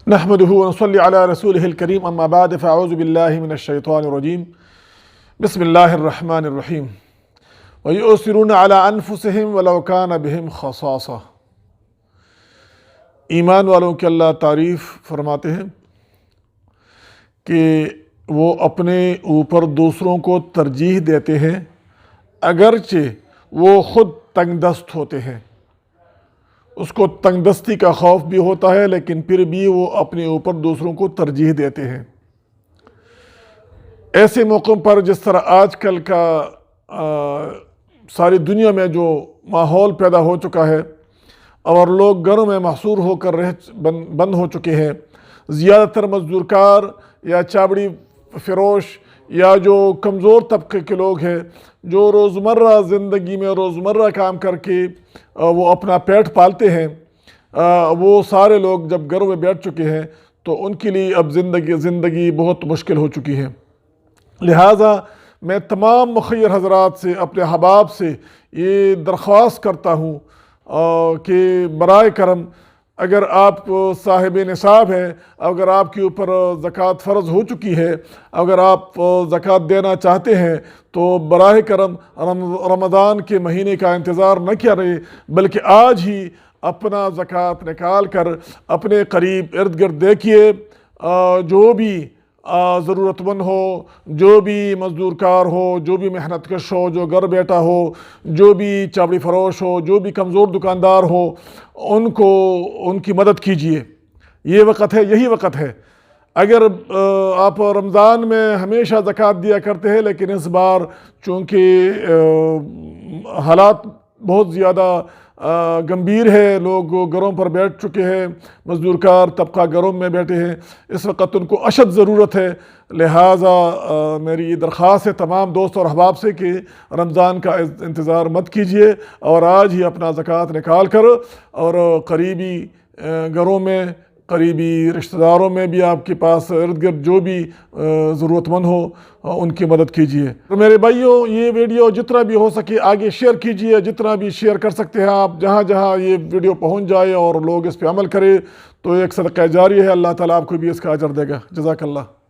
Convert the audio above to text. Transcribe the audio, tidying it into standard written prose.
نحمده ونصلي على رسوله الكريم اما بعد فاعوذ بالله من الشيطان الرجيم بسم الله الرحمن الرحيم ويؤثرون على انفسهم ولو كان بهم خصاصة۔ ایمان والوں کی اللہ تعریف فرماتے ہیں کہ وہ اپنے اوپر دوسروں کو ترجیح دیتے ہیں اگرچہ وہ خود تنگ دست ہوتے ہیں۔ اس کو تنگ دستی کا خوف بھی ہوتا ہے لیکن پھر بھی وہ اپنے اوپر دوسروں کو ترجیح دیتے ہیں۔ ایسے موقعوں پر جس طرح آج کل کا ساری دنیا میں جو ماحول پیدا ہو چکا ہے اور لوگ گھروں میں محصور ہو کر بند ہو چکے ہیں، زیادہ تر مزدور کار یا چابڑی فروش یا جو کمزور طبقے کے لوگ ہیں جو روزمرہ زندگی میں روزمرہ کام کر کے وہ اپنا پیٹ پالتے ہیں، وہ سارے لوگ جب گھروں میں بیٹھ چکے ہیں تو ان کے لیے اب زندگی بہت مشکل ہو چکی ہے۔ لہٰذا میں تمام مخیر حضرات سے، اپنے احباب سے یہ درخواست کرتا ہوں کہ برائے کرم اگر آپ صاحب نصاب ہیں، اگر آپ کے اوپر زکوٰۃ فرض ہو چکی ہے، اگر آپ زکوٰۃ دینا چاہتے ہیں تو براہ کرم رمضان کے مہینے کا انتظار نہ کریں بلکہ آج ہی اپنا زکوٰۃ نکال کر اپنے قریب ارد گرد دیکھیے، جو بھی ضرورت مند ہو، جو بھی مزدور کار ہو، جو بھی محنت کش ہو، جو گھر بیٹھا ہو، جو بھی چابڑی فروش ہو، جو بھی کمزور دکاندار ہو، ان کی مدد کیجیے۔ یہ وقت ہے، یہی وقت ہے۔ اگر آپ رمضان میں ہمیشہ زکوٰۃ دیا کرتے ہیں لیکن اس بار چونکہ حالات بہت زیادہ گمبھیر ہے، لوگ گھروں پر بیٹھ چکے ہیں، مزدور کار طبقہ گھروں میں بیٹھے ہیں، اس وقت ان کو اشد ضرورت ہے۔ لہٰذا میری یہ درخواست ہے تمام دوست اور احباب سے کہ رمضان کا انتظار مت کیجیے اور آج ہی اپنا زکوٰۃ نکال کر اور قریبی گھروں میں، قریبی رشتہ داروں میں بھی آپ کے پاس ارد گرد جو بھی ضرورت مند ہو ان کی مدد کیجیے۔ میرے بھائیوں، یہ ویڈیو جتنا بھی ہو سکے آگے شیئر کیجیے، جتنا بھی شیئر کر سکتے ہیں آپ، جہاں جہاں یہ ویڈیو پہنچ جائے اور لوگ اس پہ عمل کرے تو ایک صدقہ جاری ہے، اللہ تعالیٰ آپ کو بھی اس کا اجر دے گا۔ جزاک اللہ۔